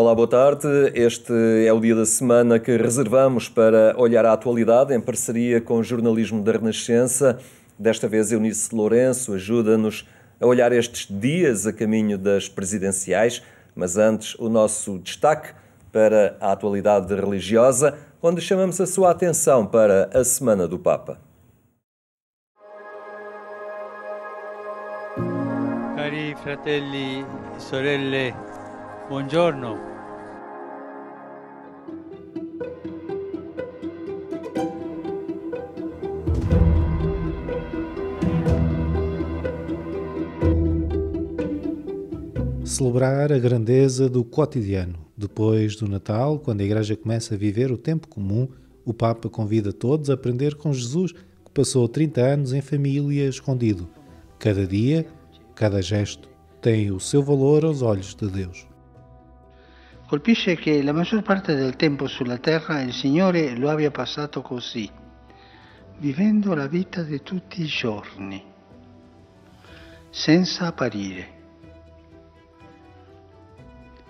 Olá, boa tarde. Este é o dia da semana que reservamos para olhar a atualidade em parceria com o jornalismo da Renascença. Desta vez, Eunice Lourenço ajuda-nos a olhar estes dias a caminho das presidenciais, mas antes o nosso destaque para a atualidade religiosa, onde chamamos a sua atenção para a Semana do Papa. Cari fratelli e sorelle, buongiorno. Celebrar a grandeza do cotidiano. Depois do Natal, quando a Igreja começa a viver o tempo comum, o Papa convida todos a aprender com Jesus, que passou 30 anos em família, escondido. Cada dia, cada gesto tem o seu valor aos olhos de Deus. Colpisce che la maggior parte del tempo sulla terra il Signore lo abbia passato così, vivendo la vita di tutti i giorni, senza apparire.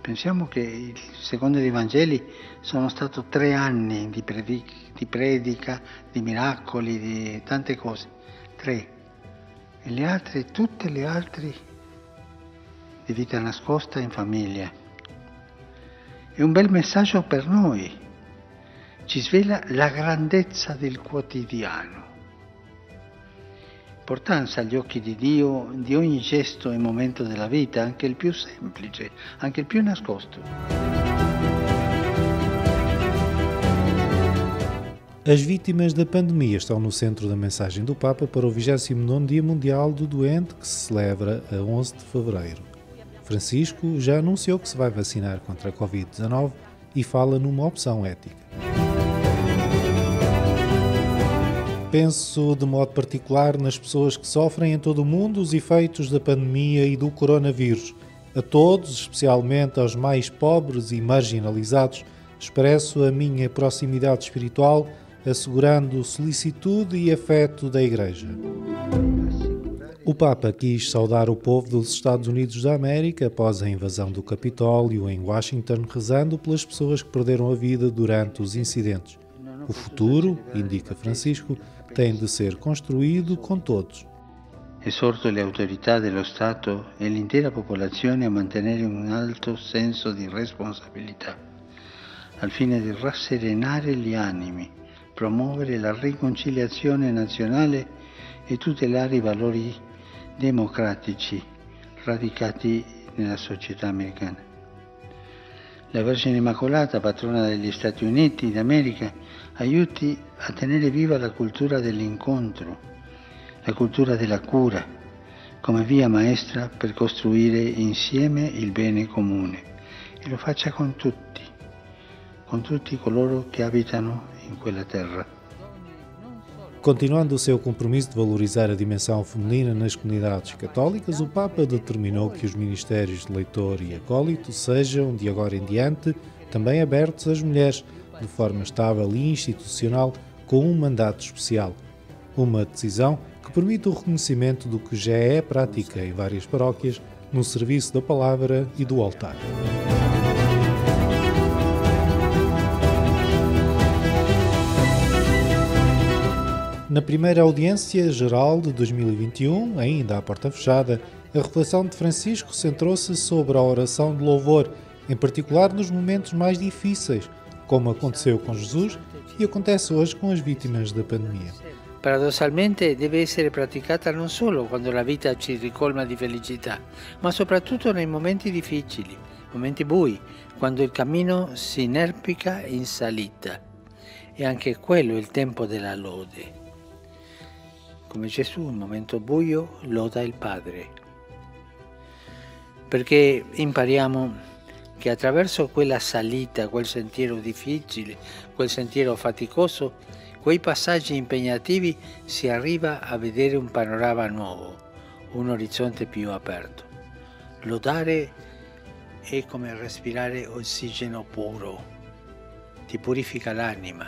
Pensiamo che secondo i Vangeli sono stati 3 anni di predica, di miracoli, di tante cose. 3. E le altre, tutte le altre di vita nascosta in famiglia. È un bel messaggio per noi. Ci svela la grandezza del quotidiano. L'importanza agli occhi di Dio di ogni gesto e momento della vita, anche il più semplice, anche il più nascosto. As vítimas da pandemia estão no centro da mensagem do Papa para o 29º Dia Mundial do Doente, que se celebra a 11 de fevereiro. Francisco já anunciou que se vai vacinar contra a Covid-19 e fala numa opção ética. Penso de modo particular nas pessoas que sofrem em todo o mundo os efeitos da pandemia e do coronavírus. A todos, especialmente aos mais pobres e marginalizados, expresso a minha proximidade espiritual, assegurando solicitude e afeto da Igreja. O Papa quis saudar o povo dos Estados Unidos da América após a invasão do Capitólio em Washington, rezando pelas pessoas que perderam a vida durante os incidentes. O futuro, indica Francisco, tem de ser construído com todos. Esorto le autorità dello Stato e l'intera popolazione a mantenere un alto senso di responsabilità, al fine di rasserenare gli animi, promuovere la riconciliazione nazionale e tutelare i valori democratici radicati nella società americana. La Vergine Immacolata, patrona degli Stati Uniti d'America, aiuti a tenere viva la cultura dell'incontro, la cultura della cura, come via maestra per costruire insieme il bene comune, e lo faccia con tutti coloro che abitano in quella terra. Continuando o seu compromisso de valorizar a dimensão feminina nas comunidades católicas, o Papa determinou que os ministérios de leitor e acólito sejam, de agora em diante, também abertos às mulheres, de forma estável e institucional, com um mandato especial. Uma decisão que permite o reconhecimento do que já é prática em várias paróquias no serviço da palavra e do altar. Na primeira audiência geral de 2021, ainda à porta fechada, a reflexão de Francisco centrou-se sobre a oração de louvor, em particular nos momentos mais difíceis, como aconteceu com Jesus e acontece hoje com as vítimas da pandemia. Paradossalmente deve essere praticata non solo quando la vita ci ricolma di felicità, ma soprattutto nei momenti difficili, momenti bui, quando il cammino si inerpica in salita. E anche quello è il tempo della lode. Come Gesù, in un momento buio, loda il Padre. Perché impariamo che attraverso quella salita, quel sentiero difficile, quel sentiero faticoso, quei passaggi impegnativi si arriva a vedere un panorama nuovo, un orizzonte più aperto. Lodare è come respirare ossigeno puro, ti purifica l'anima,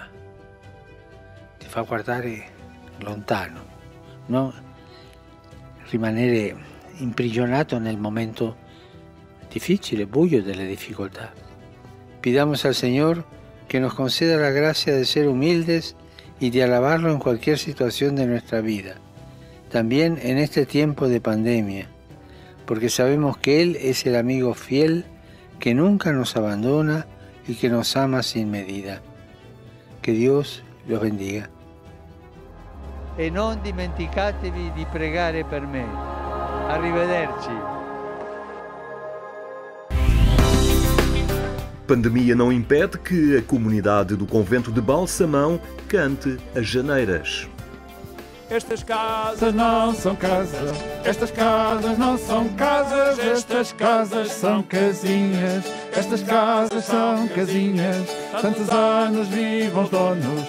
ti fa guardare lontano, non rimanere imprigionato nel momento difficile, buio delle difficoltà. Pidamos al Señor que nos conceda la gracia de ser humildes y de alabarlo en cualquier situación de nuestra vida, también en este tiempo de pandemia, porque sabemos que Él es el amigo fiel que nunca nos abandona y que nos ama sin medida. Que Dios los bendiga. E non dimenticatevi di pregare per me. Arrivederci. Pandemia não impede que a comunidade do convento de Balsamão cante as janeiras. Estas casas não são casas, estas casas não são casas, estas casas são casinhas, estas casas são casinhas, tantos anos vivam os donos.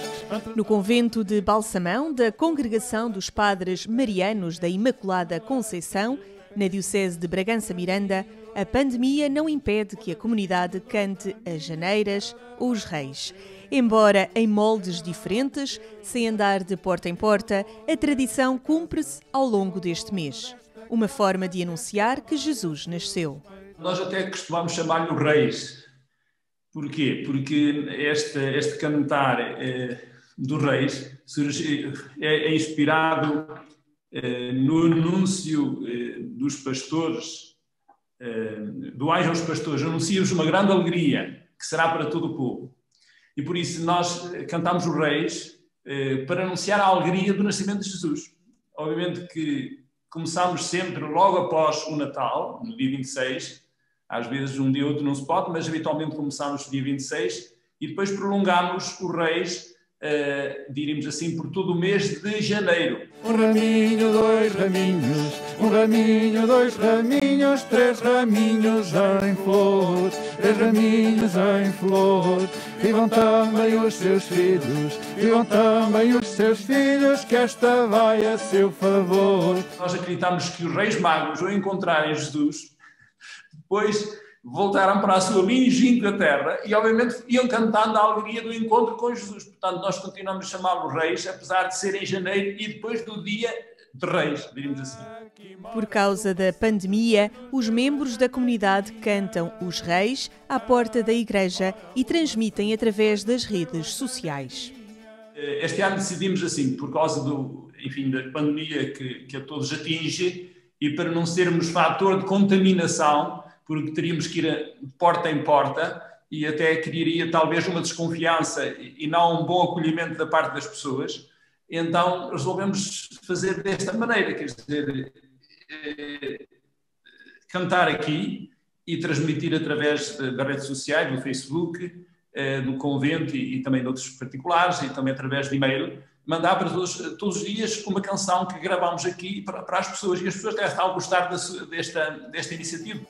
No convento de Balsamão, da Congregação dos Padres Marianos da Imaculada Conceição, na Diocese de Bragança Miranda, a pandemia não impede que a comunidade cante as janeiras ou os reis. Embora em moldes diferentes, sem andar de porta em porta, a tradição cumpre-se ao longo deste mês. Uma forma de anunciar que Jesus nasceu. Nós até costumamos chamar-lhe Reis. Porquê? Porque este cantar dos Reis é inspirado no anúncio dos pastores, do anjo aos pastores. Anuncia-vos uma grande alegria que será para todo o povo. E por isso nós cantamos os Reis para anunciar a alegria do nascimento de Jesus. Obviamente que começamos sempre logo após o Natal, no dia 26, às vezes um dia ou outro não se pode, mas habitualmente começamos no dia 26 e depois prolongamos os Reis, diríamos assim, por todo o mês de janeiro. Um raminho, dois raminhos, um raminho, dois raminhos, três raminhos em flor, três raminhos em flor. Vivam também os seus filhos, vivam também os seus filhos, que esta vai a seu favor. Nós acreditamos que os reis magos, ao encontrarem Jesus, depois voltaram para a sua longínqua terra e, obviamente, iam cantando a alegria do encontro com Jesus. Portanto, nós continuamos a chamá-los reis, apesar de ser em janeiro e depois do dia de reis, diríamos assim. Por causa da pandemia, os membros da comunidade cantam os reis à porta da igreja e transmitem através das redes sociais. Este ano decidimos assim, por causa da pandemia que a todos atinge e para não sermos fator de contaminação, porque teríamos que ir de porta em porta e até criaria talvez uma desconfiança e não um bom acolhimento da parte das pessoas. Então resolvemos fazer desta maneira, quer dizer, cantar aqui e transmitir através das redes sociais, do Facebook, do convento e também de outros particulares e também através de e-mail, mandar para todos os dias uma canção que gravamos aqui para as pessoas e as pessoas devem estar a gostar desta iniciativa.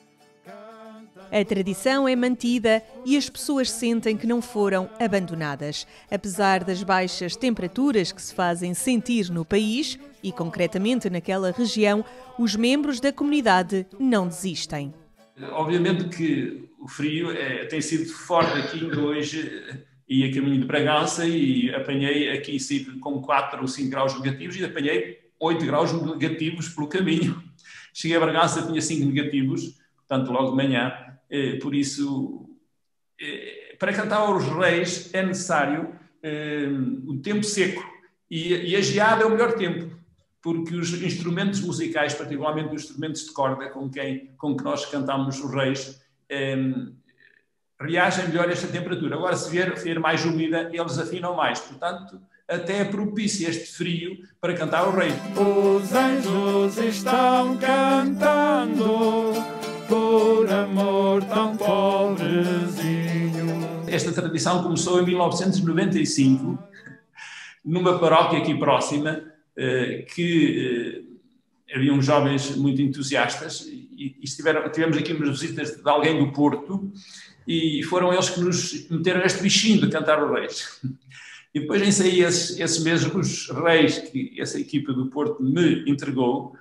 A tradição é mantida e as pessoas sentem que não foram abandonadas. Apesar das baixas temperaturas que se fazem sentir no país, e concretamente naquela região, os membros da comunidade não desistem. Obviamente que o frio tem sido forte aqui hoje e a caminho de Bragança e apanhei aqui com 4 ou 5 graus negativos e apanhei 8 graus negativos pelo caminho. Cheguei a Bragança, tinha 5 negativos, portanto logo de manhã. Por isso, para cantar aos reis é necessário o tempo seco e a geada é o melhor tempo, porque os instrumentos musicais, particularmente os instrumentos de corda com que nós cantamos os reis, reagem melhor a esta temperatura. Agora, se vier mais úmida, eles afinam mais. Portanto, até é propício este frio para cantar os reis. Os anjos estão cantando por amor tão pobrezinho. Esta tradição começou em 1995, numa paróquia aqui próxima, que havia uns jovens muito entusiastas e tivemos aqui umas visitas de alguém do Porto e foram eles que nos meteram este bichinho de cantar os reis. E depois ensaiei esses mesmos reis que essa equipa do Porto me entregou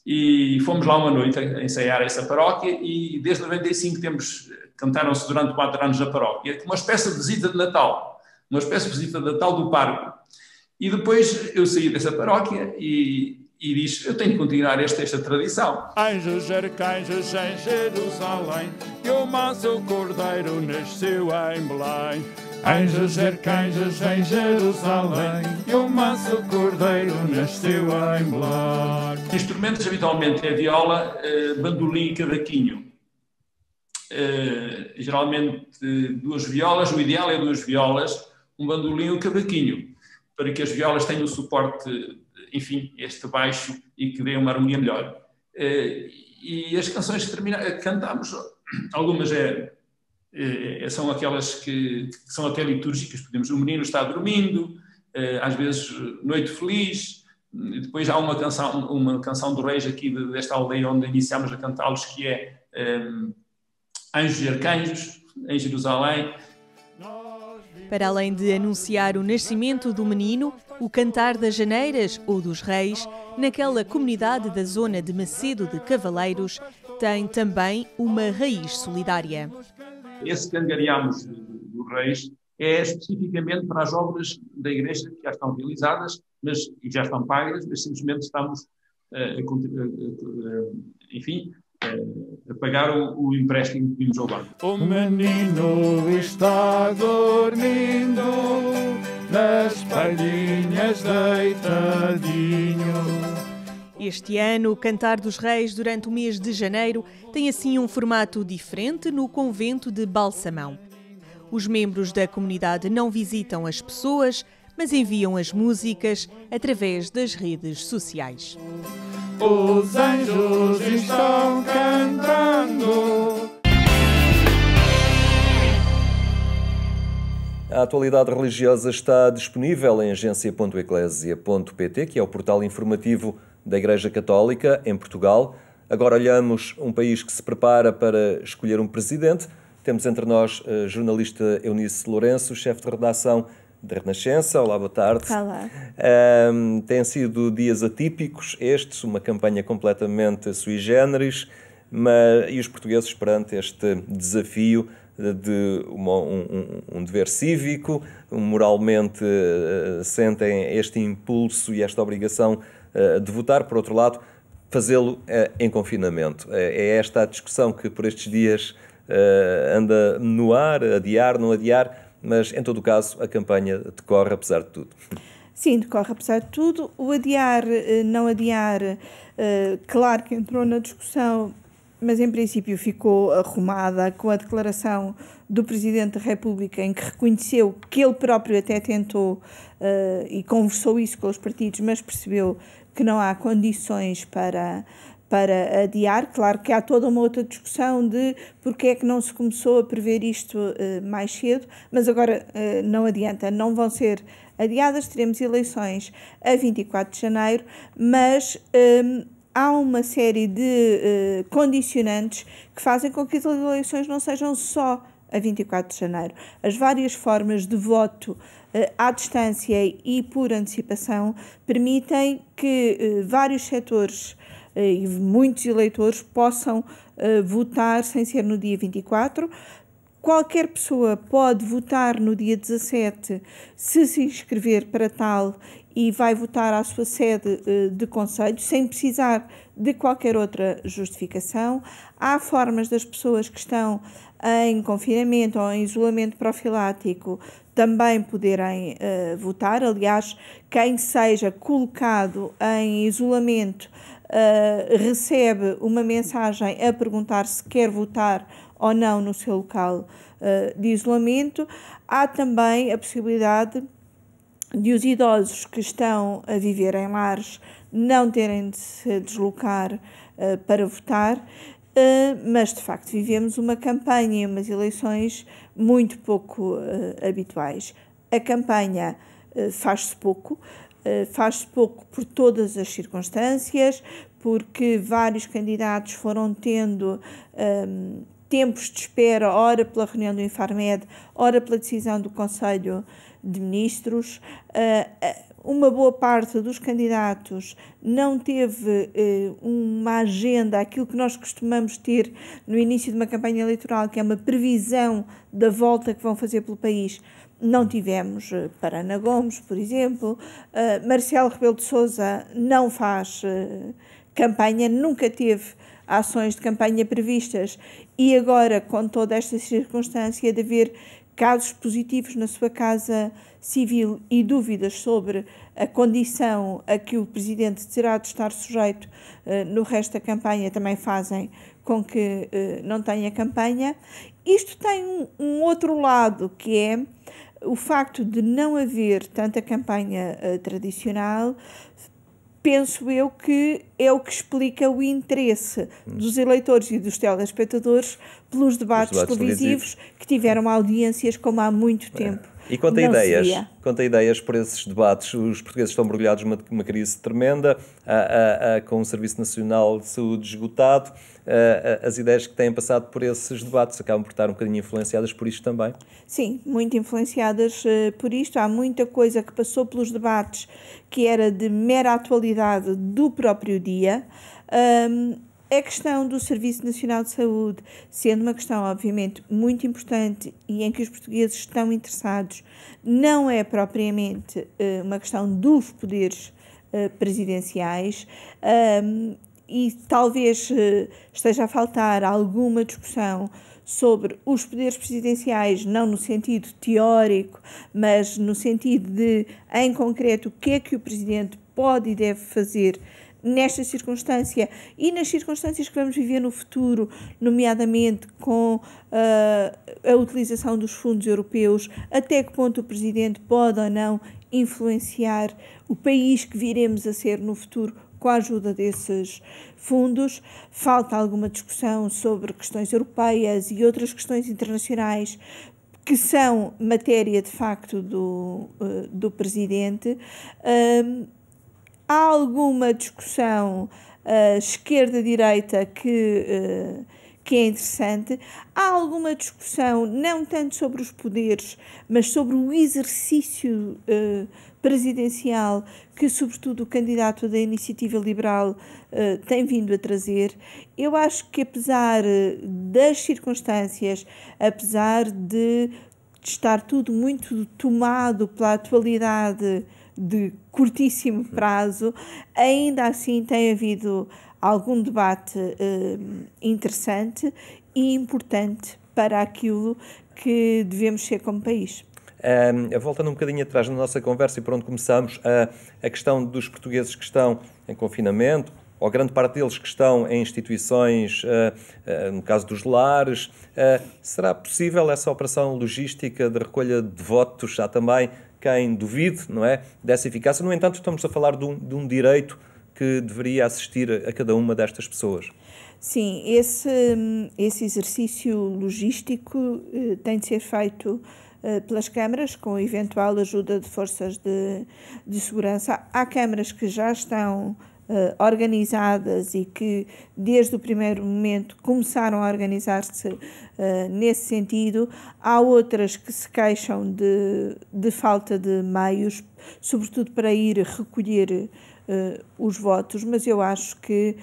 e fomos lá uma noite a ensaiar essa paróquia e desde 95 cantaram-se durante 4 anos na paróquia, uma espécie de visita de Natal, uma espécie de visita de Natal do Pargo. E depois eu saí dessa paróquia e disse, eu tenho que continuar esta tradição. Anjos, arcanjos em Jerusalém, e o manso cordeiro nasceu em Belém. Anjos e arcanjos em Jerusalém, e o manso cordeiro nasceu em Belém. Instrumentos habitualmente é viola, bandolim e cavaquinho. Geralmente 2 violas, o ideal é 2 violas, um bandolim e um cavaquinho, para que as violas tenham o suporte, enfim, este baixo e que dê uma harmonia melhor. E as canções que cantamos, algumas são aquelas que são até litúrgicas, podemos, o menino está dormindo, às vezes Noite Feliz, depois há uma canção do Reis aqui desta aldeia onde iniciamos a cantá-los, que é Anjos e Arcanjos, em Jerusalém. Para além de anunciar o nascimento do menino, o cantar das janeiras ou dos reis, naquela comunidade da zona de Macedo de Cavaleiros, tem também uma raiz solidária. Esse que angariamos do Reis é especificamente para as obras da Igreja que já estão realizadas e já estão pagas, mas simplesmente estamos a pagar o empréstimo que vimos ao banco. O menino está dormindo, nas palhinhas deitadinho. Este ano, o Cantar dos Reis, durante o mês de janeiro, tem assim um formato diferente no convento de Balsamão. Os membros da comunidade não visitam as pessoas, mas enviam as músicas através das redes sociais. Os anjos estão cantando. A atualidade religiosa está disponível em agência.eclesia.pt, que é o portal informativo da Igreja Católica em Portugal. Agora olhamos um país que se prepara para escolher um presidente. Temos entre nós a jornalista Eunice Lourenço, chefe de redação da Renascença. Olá, boa tarde. Olá. Têm sido dias atípicos estes, uma campanha completamente sui generis, e os portugueses perante este desafio de um dever cívico, moralmente sentem este impulso e esta obrigação de votar, por outro lado, fazê-lo em confinamento. É esta a discussão que por estes dias anda no ar, adiar, não adiar, mas em todo o caso a campanha decorre apesar de tudo. Sim, decorre apesar de tudo. O adiar, não adiar, claro que entrou na discussão, mas em princípio ficou arrumada com a declaração do Presidente da República, em que reconheceu que ele próprio até tentou e conversou isso com os partidos, mas percebeu que não há condições para adiar. Claro que há toda uma outra discussão de porque é que não se começou a prever isto mais cedo, mas agora não adianta, não vão ser adiadas, teremos eleições a 24 de janeiro, mas há uma série de condicionantes que fazem com que as eleições não sejam só a 24 de janeiro. As várias formas de voto à distância e por antecipação permitem que vários setores e muitos eleitores possam votar sem ser no dia 24. Qualquer pessoa pode votar no dia 17 se inscrever para tal e vai votar à sua sede de conselho, sem precisar de qualquer outra justificação. Há formas das pessoas que estão em confinamento ou em isolamento profilático também poderem votar. Aliás, quem seja colocado em isolamento recebe uma mensagem a perguntar se quer votar ou não no seu local de isolamento. Há também a possibilidade de os idosos que estão a viver em lares não terem de se deslocar para votar, mas de facto vivemos uma campanha e umas eleições muito pouco habituais. A campanha faz-se pouco por todas as circunstâncias, porque vários candidatos foram tendo tempos de espera, ora pela reunião do Infarmed, ora pela decisão do Conselho de Ministros. Uma boa parte dos candidatos não teve uma agenda, aquilo que nós costumamos ter no início de uma campanha eleitoral, que é uma previsão da volta que vão fazer pelo país. Não tivemos para Ana Gomes, por exemplo. Marcelo Rebelo de Sousa não faz campanha, nunca teve ações de campanha previstas e agora com toda esta circunstância de haver casos positivos na sua casa civil e dúvidas sobre a condição a que o Presidente terá de estar sujeito no resto da campanha também fazem com que não tenha campanha. Isto tem um outro lado, que é o facto de não haver tanta campanha tradicional. Penso eu que é o que explica o interesse dos eleitores e dos telespectadores pelos debates televisivos que tiveram audiências como há muito tempo. E quanto a ideias por esses debates, os portugueses estão mergulhados numa crise tremenda, com o Serviço Nacional de Saúde esgotado. As ideias que têm passado por esses debates acabam por estar um bocadinho influenciadas por isto também? Sim, muito influenciadas por isto. Há muita coisa que passou pelos debates que era de mera atualidade do próprio dia. A questão do Serviço Nacional de Saúde, sendo uma questão, obviamente, muito importante e em que os portugueses estão interessados, não é propriamente uma questão dos poderes presidenciais, e talvez esteja a faltar alguma discussão sobre os poderes presidenciais, não no sentido teórico, mas no sentido de, em concreto, o que é que o Presidente pode e deve fazer nesta circunstância e nas circunstâncias que vamos viver no futuro, nomeadamente com a utilização dos fundos europeus, até que ponto o Presidente pode ou não influenciar o país que viremos a ser no futuro com a ajuda desses fundos. Falta alguma discussão sobre questões europeias e outras questões internacionais que são matéria, de facto, do Presidente. Há alguma discussão esquerda-direita que é interessante. Há alguma discussão, não tanto sobre os poderes, mas sobre o exercício presidencial que, sobretudo, o candidato da Iniciativa Liberal tem vindo a trazer. Eu acho que, apesar das circunstâncias, apesar de estar tudo muito tomado pela atualidade de curtíssimo prazo, ainda assim tem havido algum debate interessante e importante para aquilo que devemos ser como país. Voltando um bocadinho atrás na nossa conversa e por onde começamos, a questão dos portugueses que estão em confinamento, ou grande parte deles que estão em instituições, no caso dos lares, será possível essa operação logística de recolha de votos? Há também quem duvide, não é, dessa eficácia. No entanto, estamos a falar de um direito que deveria assistir a cada uma destas pessoas. Sim, esse exercício logístico tem de ser feito pelas câmaras, com eventual ajuda de forças de segurança. Há câmaras que já estão organizadas e que desde o primeiro momento começaram a organizar-se nesse sentido. Há outras que se queixam de falta de meios, sobretudo para ir recolher os votos, mas eu acho que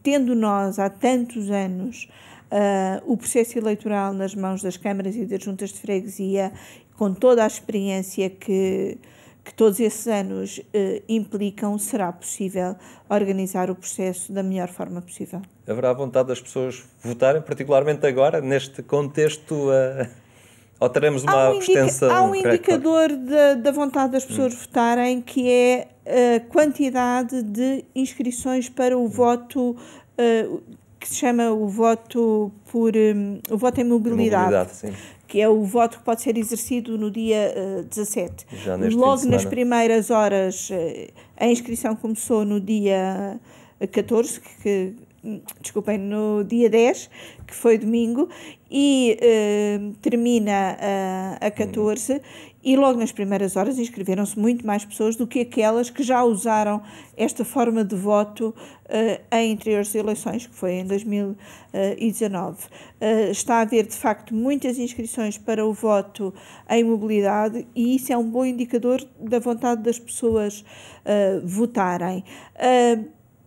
tendo nós há tantos anos o processo eleitoral nas mãos das câmaras e das juntas de freguesia, com toda a experiência que todos esses anos implicam, será possível organizar o processo da melhor forma possível. Haverá vontade das pessoas votarem, particularmente agora, neste contexto, ou teremos uma abstenção? Há um indicador da vontade das pessoas votarem, que é a quantidade de inscrições para o voto, que se chama o voto em mobilidade. Sim. Que é o voto que pode ser exercido no dia 17. Logo nas primeiras horas, a inscrição começou no dia 14, no dia 10, que foi domingo, e termina a 14, e logo nas primeiras horas inscreveram-se muito mais pessoas do que aquelas que já usaram esta forma de voto em anteriores eleições, que foi em 2019. Está a haver, de facto, muitas inscrições para o voto em mobilidade, e isso é um bom indicador da vontade das pessoas votarem.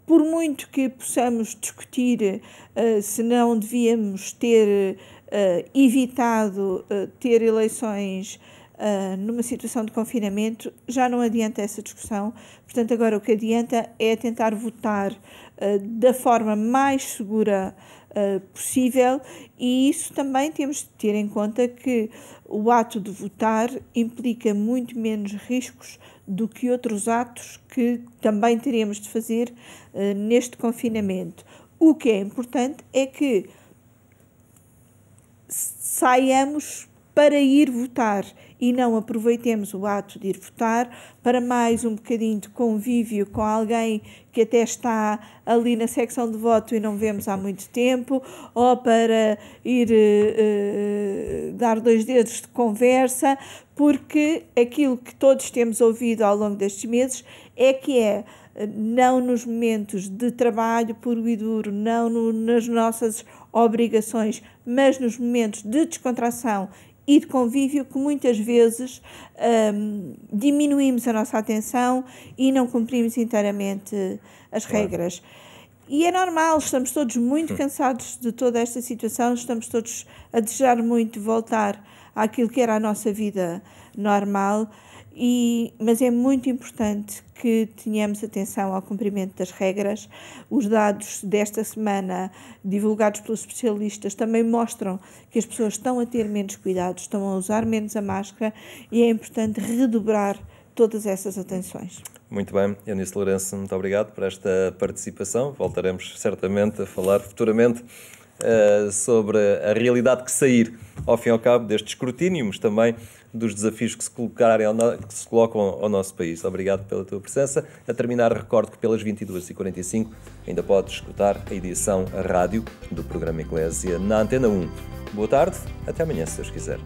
Por muito que possamos discutir se não devíamos ter evitado ter eleições numa situação de confinamento, já não adianta essa discussão. Portanto, agora o que adianta é tentar votar da forma mais segura possível, e isso também temos de ter em conta que o ato de votar implica muito menos riscos do que outros atos que também teremos de fazer neste confinamento. O que é importante é que saiamos para ir votar e não aproveitemos o ato de ir votar para mais um bocadinho de convívio com alguém que até está ali na secção de voto e não vemos há muito tempo, ou para ir dar 2 dedos de conversa, porque aquilo que todos temos ouvido ao longo destes meses é que não nos momentos de trabalho puro e duro, não nas nossas obrigações, mas nos momentos de descontração e de convívio que muitas vezes diminuímos a nossa atenção e não cumprimos inteiramente as regras. E é normal, estamos todos muito cansados de toda esta situação, estamos todos a desejar muito voltar àquilo que era a nossa vida normal, mas é muito importante que tenhamos atenção ao cumprimento das regras. Os dados desta semana, divulgados pelos especialistas, também mostram que as pessoas estão a ter menos cuidados, estão a usar menos a máscara, e é importante redobrar todas essas atenções. Muito bem, Eunice Lourenço, muito obrigado por esta participação. Voltaremos certamente a falar futuramente sobre a realidade que sair, ao fim e ao cabo, deste escrutínio, mas também dos desafios que se colocam ao nosso país. Obrigado pela tua presença. A terminar, recordo que pelas 22h45 ainda podes escutar a edição a rádio do programa Eclésia na Antena 1. Boa tarde, até amanhã, se Deus quiser.